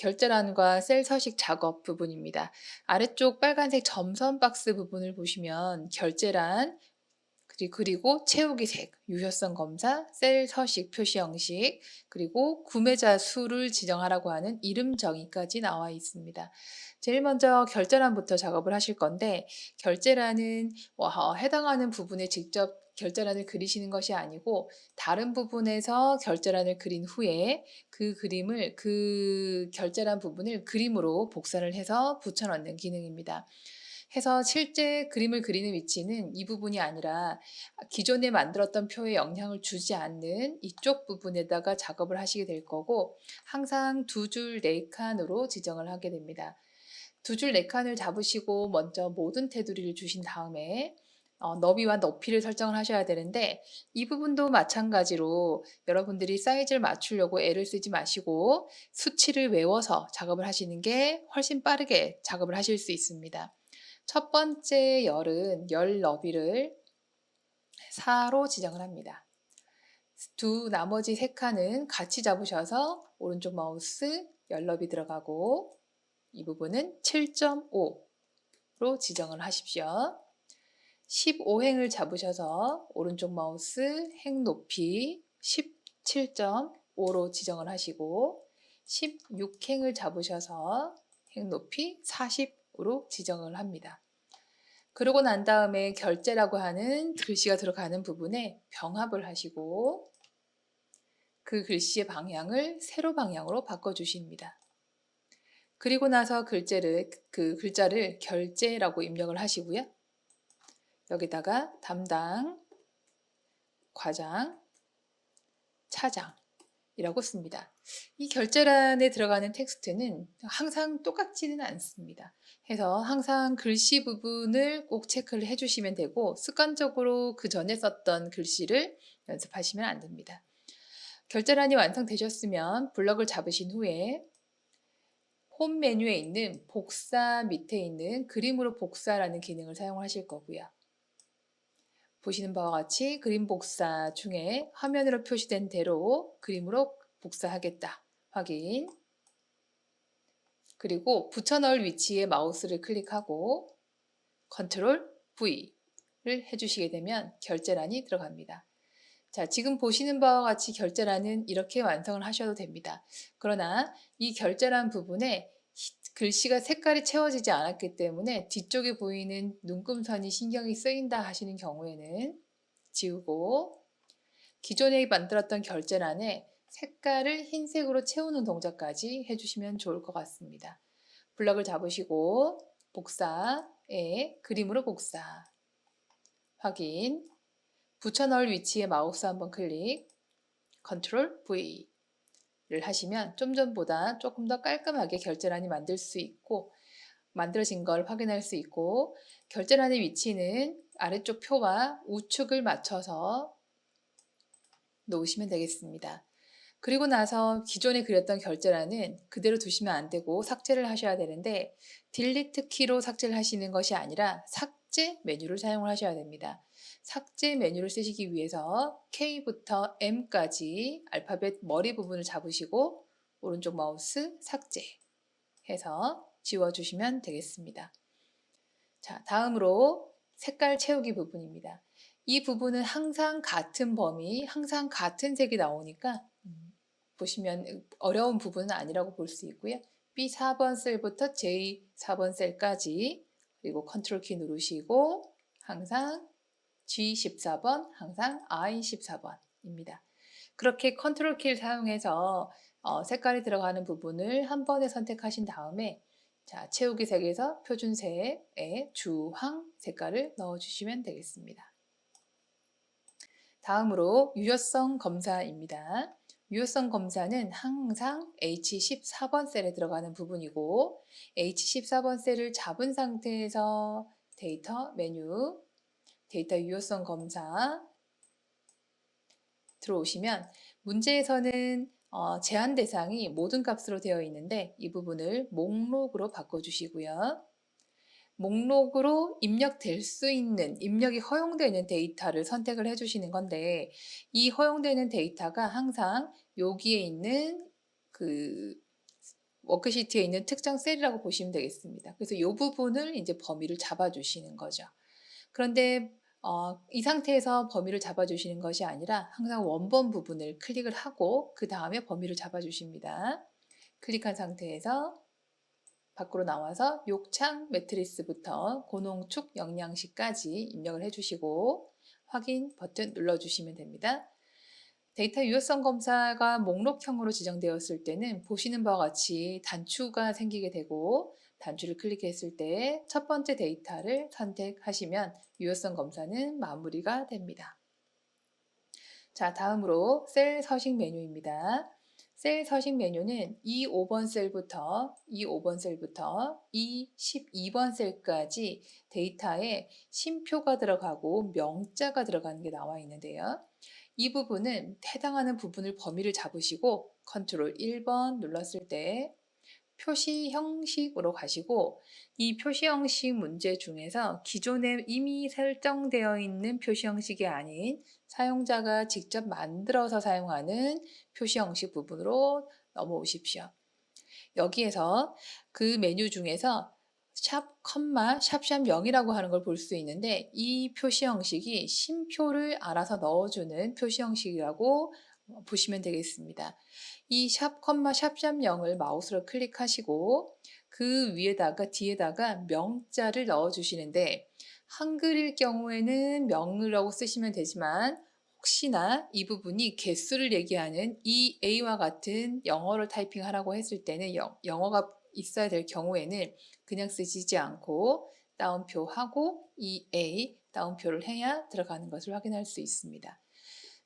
결제란과 셀 서식 작업 부분입니다. 아래쪽 빨간색 점선 박스 부분을 보시면 결제란, 그리고 채우기 색, 유효성 검사, 셀 서식 표시 형식, 그리고 구매자 수를 지정하라고 하는 이름 정의까지 나와 있습니다. 제일 먼저 결제란부터 작업을 하실 건데, 결제란은 해당하는 부분에 직접 결제란을 그리시는 것이 아니고 다른 부분에서 결제란을 그린 후에 그 결제란 부분을 그림으로 복사를 해서 붙여넣는 기능입니다. 해서 실제 그림을 그리는 위치는 이 부분이 아니라 기존에 만들었던 표에 영향을 주지 않는 이쪽 부분에다가 작업을 하시게 될 거고, 항상 두 줄 네 칸으로 지정을 하게 됩니다. 두 줄 네 칸을 잡으시고 먼저 모든 테두리를 주신 다음에 너비와 높이를 설정을 하셔야 되는데, 이 부분도 마찬가지로 여러분들이 사이즈를 맞추려고 애를 쓰지 마시고 수치를 외워서 작업을 하시는 게 훨씬 빠르게 작업을 하실 수 있습니다. 첫 번째 열은 열 너비를 4로 지정을 합니다. 나머지 세 칸은 같이 잡으셔서 오른쪽 마우스 열 너비 들어가고, 이 부분은 7.5로 지정을 하십시오. 15행을 잡으셔서 오른쪽 마우스 행 높이 17.5로 지정을 하시고, 16행을 잡으셔서 행 높이 40으로 지정을 합니다. 그러고 난 다음에 결제라고 하는 글씨가 들어가는 부분에 병합을 하시고 그 글씨의 방향을 세로 방향으로 바꿔주십니다. 그리고 나서 그 글자를 결제라고 입력을 하시고요. 여기다가 담당, 과장, 차장이라고 씁니다. 이 결제란에 들어가는 텍스트는 항상 똑같지는 않습니다. 해서 항상 글씨 부분을 꼭 체크를 해주시면 되고, 습관적으로 그 전에 썼던 글씨를 연습하시면 안 됩니다. 결제란이 완성되셨으면 블럭을 잡으신 후에 홈 메뉴에 있는 복사 밑에 있는 그림으로 복사라는 기능을 사용하실 거고요. 보시는 바와 같이 그림 복사 중에 화면으로 표시된 대로 그림으로 복사하겠다 확인, 그리고 붙여넣을 위치에 마우스를 클릭하고 컨트롤 V를 해주시게 되면 결제란이 들어갑니다. 자, 지금 보시는 바와 같이 결제란은 이렇게 완성을 하셔도 됩니다. 그러나 이 결제란 부분에 글씨가 색깔이 채워지지 않았기 때문에 뒤쪽에 보이는 눈금선이 신경이 쓰인다 하시는 경우에는 지우고, 기존에 만들었던 결제란에 색깔을 흰색으로 채우는 동작까지 해주시면 좋을 것 같습니다. 블럭을 잡으시고 복사에 그림으로 복사 확인, 붙여넣을 위치에 마우스 한번 클릭, 컨트롤 V를 하시면 좀 전보다 조금 더 깔끔하게 결제란이 만들어진 걸 확인할 수 있고, 결제란의 위치는 아래쪽 표와 우측을 맞춰서 놓으시면 되겠습니다. 그리고 나서 기존에 그렸던 결제란은 그대로 두시면 안 되고 삭제를 하셔야 되는데, 딜리트 키로 삭제를 하시는 것이 아니라 삭제 메뉴를 사용을 하셔야 됩니다. 삭제 메뉴를 쓰시기 위해서 K부터 M까지 알파벳 머리 부분을 잡으시고 오른쪽 마우스 삭제 해서 지워주시면 되겠습니다. 자, 다음으로 색깔 채우기 부분입니다. 이 부분은 항상 같은 범위, 항상 같은 색이 나오니까 보시면 어려운 부분은 아니라고 볼 수 있고요. B4번 셀부터 J4번 셀까지, 그리고 컨트롤 키 누르시고 항상 G14번, 항상 I14번입니다. 그렇게 컨트롤 키를 사용해서 색깔이 들어가는 부분을 한 번에 선택하신 다음에, 자, 채우기 색에서 표준색의 주황 색깔을 넣어주시면 되겠습니다. 다음으로 유효성 검사입니다. 유효성 검사는 항상 H14번 셀에 들어가는 부분이고, H14번 셀을 잡은 상태에서 데이터 메뉴, 데이터 유효성 검사 들어오시면 문제에서는 제한 대상이 모든 값으로 되어 있는데 이 부분을 목록으로 바꿔주시고요. 목록으로 입력될 수 있는, 입력이 허용되는 데이터를 선택을 해주시는 건데, 이 허용되는 데이터가 항상 여기에 있는 그 워크시트에 있는 특정 셀이라고 보시면 되겠습니다. 그래서 이 부분을 이제 범위를 잡아주시는 거죠. 그런데 이 상태에서 범위를 잡아주시는 것이 아니라 항상 원본 부분을 클릭을 하고 그 다음에 범위를 잡아주십니다. 클릭한 상태에서 밖으로 나와서 욕창 매트리스부터 고농축 영양식까지 입력을 해주시고 확인 버튼 눌러주시면 됩니다. 데이터 유효성 검사가 목록형으로 지정되었을 때는 보시는 바와 같이 단추가 생기게 되고 단추를 클릭했을 때 첫 번째 데이터를 선택하시면 유효성 검사는 마무리가 됩니다. 자, 다음으로 셀 서식 메뉴입니다. 셀 서식 메뉴는 이 5번 셀부터 이 12번 셀까지 데이터에 쉼표가 들어가고 명자가 들어가는 게 나와 있는데요. 이 부분은 해당하는 부분을 범위를 잡으시고 컨트롤 1번 눌렀을 때 표시 형식으로 가시고 이 표시 형식 문제 중에서 기존에 이미 설정되어 있는 표시 형식이 아닌 사용자가 직접 만들어서 사용하는 표시 형식 부분으로 넘어오십시오. 여기에서 그 메뉴 중에서 샵, 컴마, 샵샵 0이라고 하는 걸 볼 수 있는데 이 표시 형식이 쉼표를 알아서 넣어주는 표시 형식이라고 보시면 되겠습니다. 이 샵, 컴마, 샵샵 0을 마우스로 클릭하시고 그 위에다가 뒤에다가 명자를 넣어주시는데 한글일 경우에는 명이라고 쓰시면 되지만 혹시나 이 부분이 개수를 얘기하는 EA와 같은 영어를 타이핑하라고 했을 때는 영어가 있어야 될 경우에는 그냥 쓰시지 않고 따옴표하고 EA 따옴표를 해야 들어가는 것을 확인할 수 있습니다.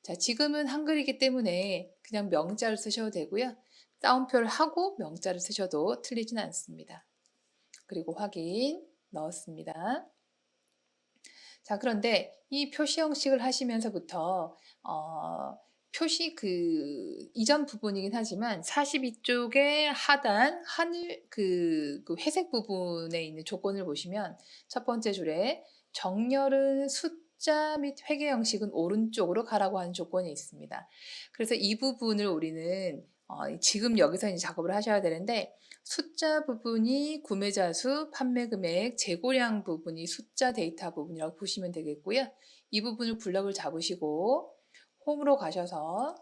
자, 지금은 한글이기 때문에 그냥 명자를 쓰셔도 되고요. 따옴표를 하고 명자를 쓰셔도 틀리진 않습니다. 그리고 확인 넣었습니다. 자, 그런데 이 표시 형식을 하시면서부터 표시 이전 부분이긴 하지만 42쪽의 하단 하늘 그 회색 부분에 있는 조건을 보시면 첫 번째 줄에 정렬은 숫자 및 회계 형식은 오른쪽으로 가라고 하는 조건이 있습니다. 그래서 이 부분을 우리는 지금 여기서 이제 작업을 하셔야 되는데 숫자 부분이 구매자 수, 판매 금액, 재고량 부분이 숫자 데이터 부분이라고 보시면 되겠고요. 이 부분을 블럭을 잡으시고 홈으로 가셔서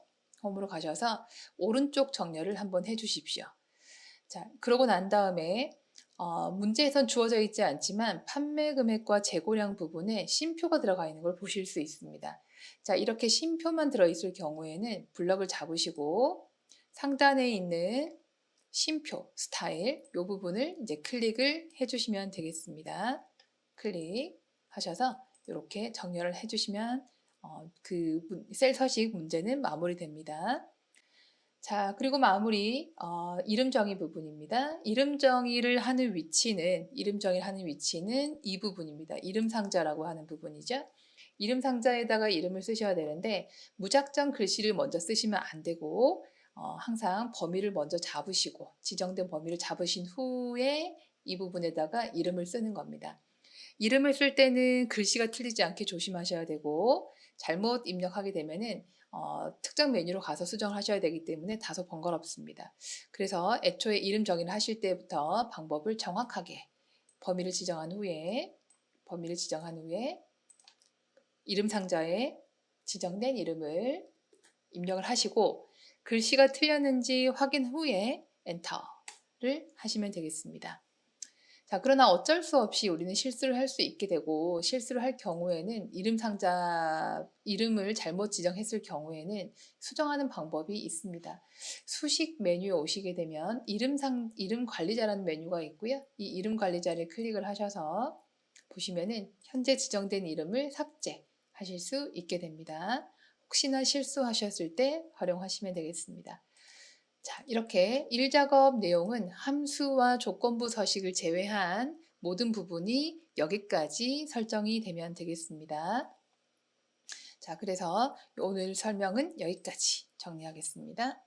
오른쪽 정렬을 한번 해주십시오. 자, 그러고 난 다음에 문제에선 주어져 있지 않지만 판매 금액과 재고량 부분에 쉼표가 들어가 있는 걸 보실 수 있습니다. 자, 이렇게 쉼표만 들어있을 경우에는 블럭을 잡으시고 상단에 있는 쉼표, 스타일 이 부분을 이제 클릭을 해주시면 되겠습니다. 클릭하셔서 이렇게 정렬을 해주시면 그 셀 서식 문제는 마무리됩니다. 자, 그리고 마무리 이름 정의 부분입니다. 이름 정의를 하는 위치는 이 부분입니다. 이름 상자라고 하는 부분이죠. 이름 상자에다가 이름을 쓰셔야 되는데 무작정 글씨를 먼저 쓰시면 안 되고 항상 범위를 먼저 잡으시고 지정된 범위를 잡으신 후에 이 부분에다가 이름을 쓰는 겁니다. 이름을 쓸 때는 글씨가 틀리지 않게 조심하셔야 되고 잘못 입력하게 되면은 특정 메뉴로 가서 수정하셔야 되기 때문에 다소 번거롭습니다. 그래서 애초에 이름 정의를 하실 때부터 방법을 정확하게 범위를 지정한 후에 이름 상자에 지정된 이름을 입력을 하시고 글씨가 틀렸는지 확인 후에 엔터를 하시면 되겠습니다. 자, 그러나 어쩔 수 없이 우리는 실수를 할 수 있게 되고 실수를 할 경우에는 이름 상자 이름을 잘못 지정했을 경우에는 수정하는 방법이 있습니다. 수식 메뉴에 오시게 되면 이름 관리자라는 메뉴가 있고요. 이 이름 관리자를 클릭을 하셔서 보시면은 현재 지정된 이름을 삭제하실 수 있게 됩니다. 혹시나 실수하셨을 때 활용하시면 되겠습니다. 자, 이렇게 일작업 내용은 함수와 조건부 서식을 제외한 모든 부분이 여기까지 설정이 되면 되겠습니다. 자, 그래서 오늘 설명은 여기까지 정리하겠습니다.